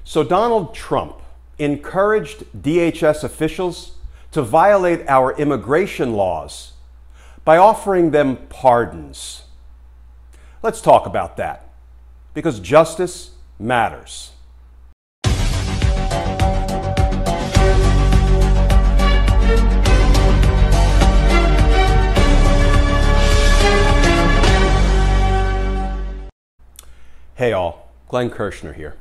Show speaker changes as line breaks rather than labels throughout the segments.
So Donald Trump encouraged DHS officials to violate our immigration laws by offering them pardons. Let's talk about that, because justice matters. Hey all, Glenn Kirshner here.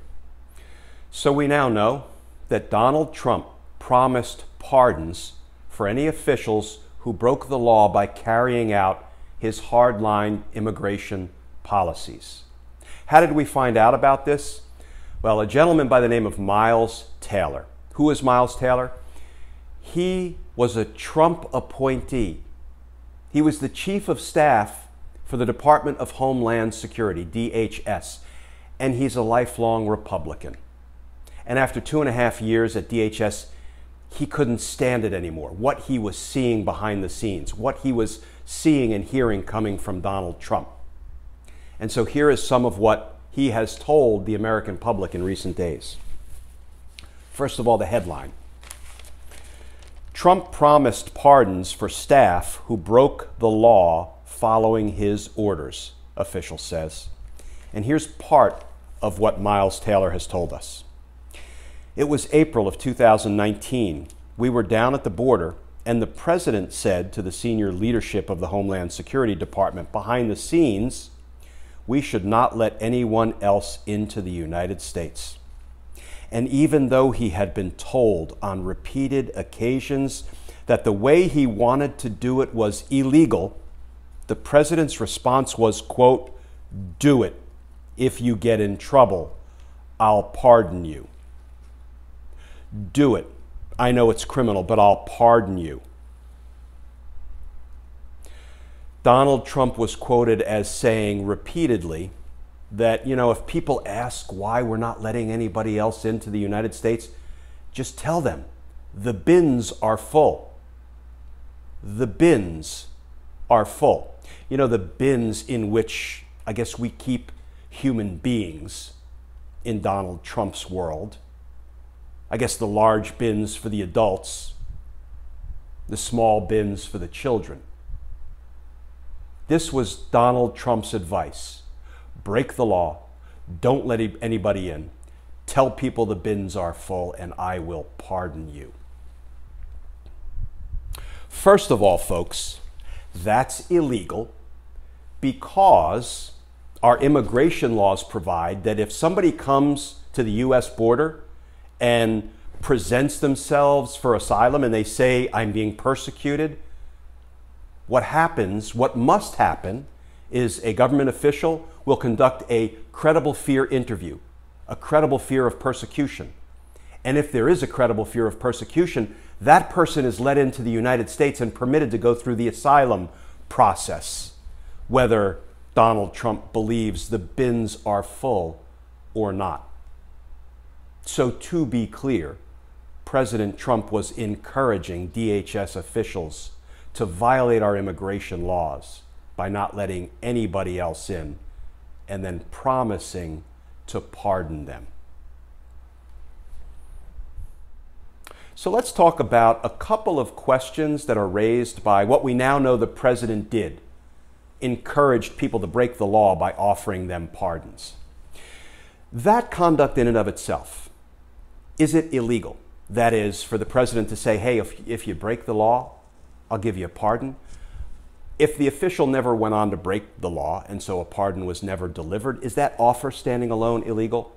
So we now know that Donald Trump promised pardons for any officials who broke the law by carrying out his hardline immigration policies. How did we find out about this? Well, a gentleman by the name of Miles Taylor. Who is Miles Taylor? He was a Trump appointee. He was the chief of staff for the Department of Homeland Security, DHS, and he's a lifelong Republican. And after 2.5 years at DHS, he couldn't stand it anymore. What he was seeing behind the scenes, what he was seeing and hearing coming from Donald Trump. And so here is some of what he has told the American public in recent days. First of all, the headline. Trump promised pardons for staff who broke the law following his orders, official says. And here's part of what Miles Taylor has told us. It was April of 2019. We were down at the border, and the president said to the senior leadership of the Homeland Security Department, behind the scenes, we should not let anyone else into the United States. And even though he had been told on repeated occasions that the way he wanted to do it was illegal, the president's response was, quote, "Do it. If you get in trouble, I'll pardon you. Do it. I know it's criminal, but I'll pardon you." Donald Trump was quoted as saying repeatedly that, if people ask why we're not letting anybody else into the United States, just tell them the bins are full. The bins are full. The bins in which I guess we keep human beings in Donald Trump's world. I guess the large bins for the adults, the small bins for the children. This was Donald Trump's advice. Break the law, don't let anybody in, tell people the bins are full, and I will pardon you. First of all, folks, that's illegal because our immigration laws provide that if somebody comes to the U.S. border and presents themselves for asylum and they say, I'm being persecuted, what must happen is a government official will conduct a credible fear interview, a credible fear of persecution. And if there is a credible fear of persecution, that person is let into the United States and permitted to go through the asylum process, whether Donald Trump believes the bins are full or not. So to be clear, President Trump was encouraging DHS officials to violate our immigration laws by not letting anybody else in and then promising to pardon them. So let's talk about a couple of questions that are raised by what we now know the president did. Encouraged people to break the law by offering them pardons. That conduct in and of itself, is it illegal? That is, for the president to say, hey, if you break the law, I'll give you a pardon. If the official never went on to break the law and so a pardon was never delivered, is that offer standing alone illegal?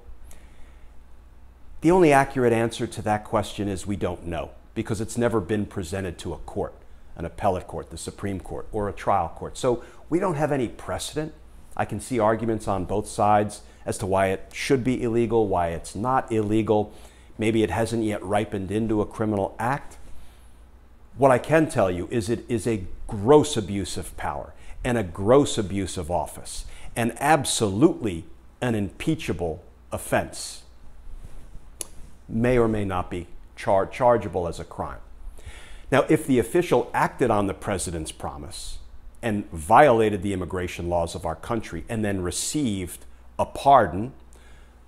The only accurate answer to that question is we don't know, because it's never been presented to a court, an appellate court, the Supreme Court, or a trial court. So we don't have any precedent. I can see arguments on both sides as to why it should be illegal, why it's not illegal. Maybe it hasn't yet ripened into a criminal act. What I can tell you is it is a gross abuse of power and a gross abuse of office and absolutely an impeachable offense. May or may not be chargeable as a crime. Now, if the official acted on the president's promise and violated the immigration laws of our country and then received a pardon,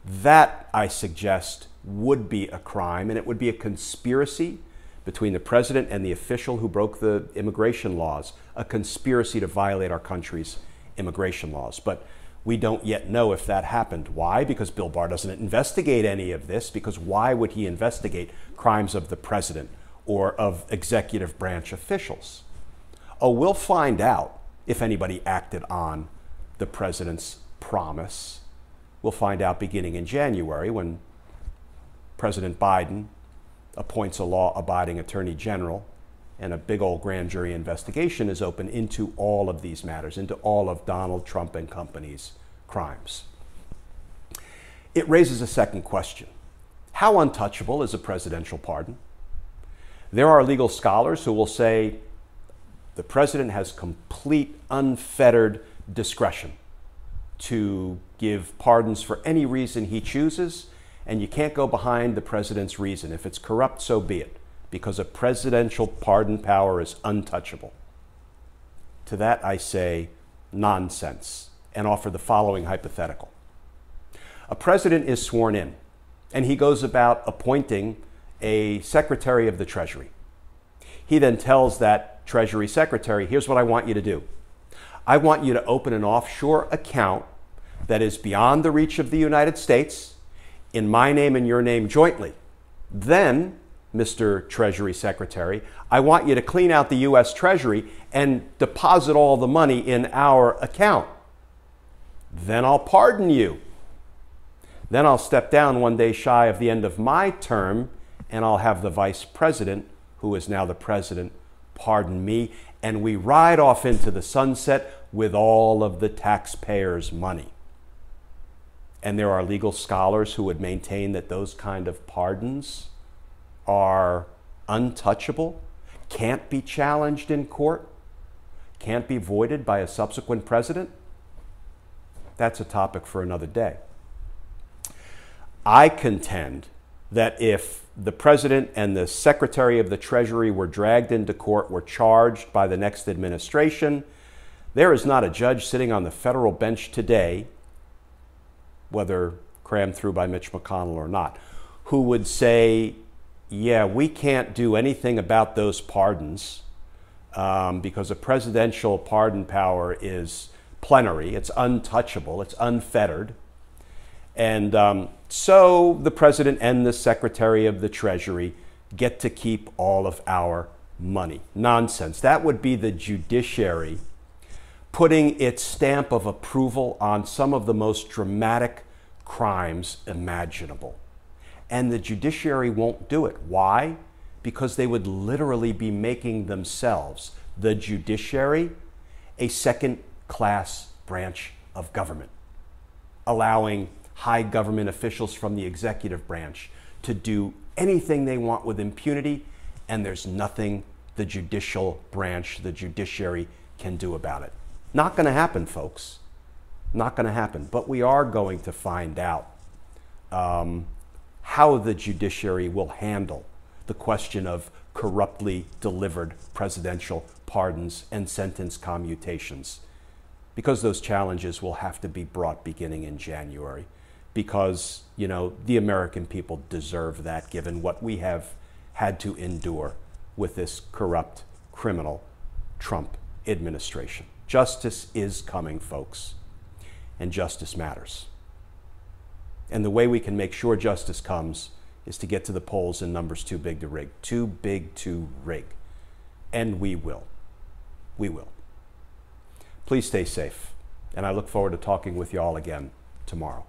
that, I suggest, would be a crime, and it would be a conspiracy between the president and the official who broke the immigration laws, a conspiracy to violate our country's immigration laws. But we don't yet know if that happened. Why? Because Bill Barr doesn't investigate any of this, because why would he investigate crimes of the president or of executive branch officials? Oh, we'll find out if anybody acted on the president's promise. We'll find out beginning in January when President Biden appoints a law-abiding attorney general and a big old grand jury investigation is open into all of these matters, into all of Donald Trump and company's crimes. It raises a second question. How untouchable is a presidential pardon? There are legal scholars who will say the president has complete, unfettered discretion to give pardons for any reason he chooses, and you can't go behind the president's reason. If it's corrupt, so be it, because a presidential pardon power is untouchable. To that I say nonsense and offer the following hypothetical. A president is sworn in, and he goes about appointing a secretary of the Treasury. He then tells that Treasury secretary, here's what I want you to do. I want you to open an offshore account that is beyond the reach of the United States, in my name and your name jointly. Then, Mr. Treasury Secretary, I want you to clean out the U.S. Treasury and deposit all the money in our account. Then I'll pardon you. Then I'll step down one day shy of the end of my term, and I'll have the vice president, who is now the president, pardon me, and we ride off into the sunset with all of the taxpayers' money. And there are legal scholars who would maintain that those kind of pardons are untouchable, can't be challenged in court, can't be voided by a subsequent president. That's a topic for another day. I contend that if the president and the secretary of the Treasury were dragged into court, were charged by the next administration, there is not a judge sitting on the federal bench today, whether crammed through by Mitch McConnell or not, who would say, yeah, we can't do anything about those pardons because a presidential pardon power is plenary, it's untouchable, it's unfettered. And so the president and the secretary of the Treasury get to keep all of our money. Nonsense. That would be the judiciary putting its stamp of approval on some of the most dramatic crimes imaginable. And the judiciary won't do it. Why? Because they would literally be making themselves, the judiciary, a second-class branch of government, allowing high government officials from the executive branch to do anything they want with impunity, and there's nothing the judicial branch, the judiciary, can do about it. Not going to happen, folks. Not going to happen. But we are going to find out how the judiciary will handle the question of corruptly delivered presidential pardons and sentence commutations, because those challenges will have to be brought beginning in January, because, you know, the American people deserve that, given what we have had to endure with this corrupt, criminal Trump administration. Justice is coming, folks, and justice matters. And the way we can make sure justice comes is to get to the polls in numbers too big to rig. Too big to rig. And we will. We will. Please stay safe, and I look forward to talking with you all again tomorrow.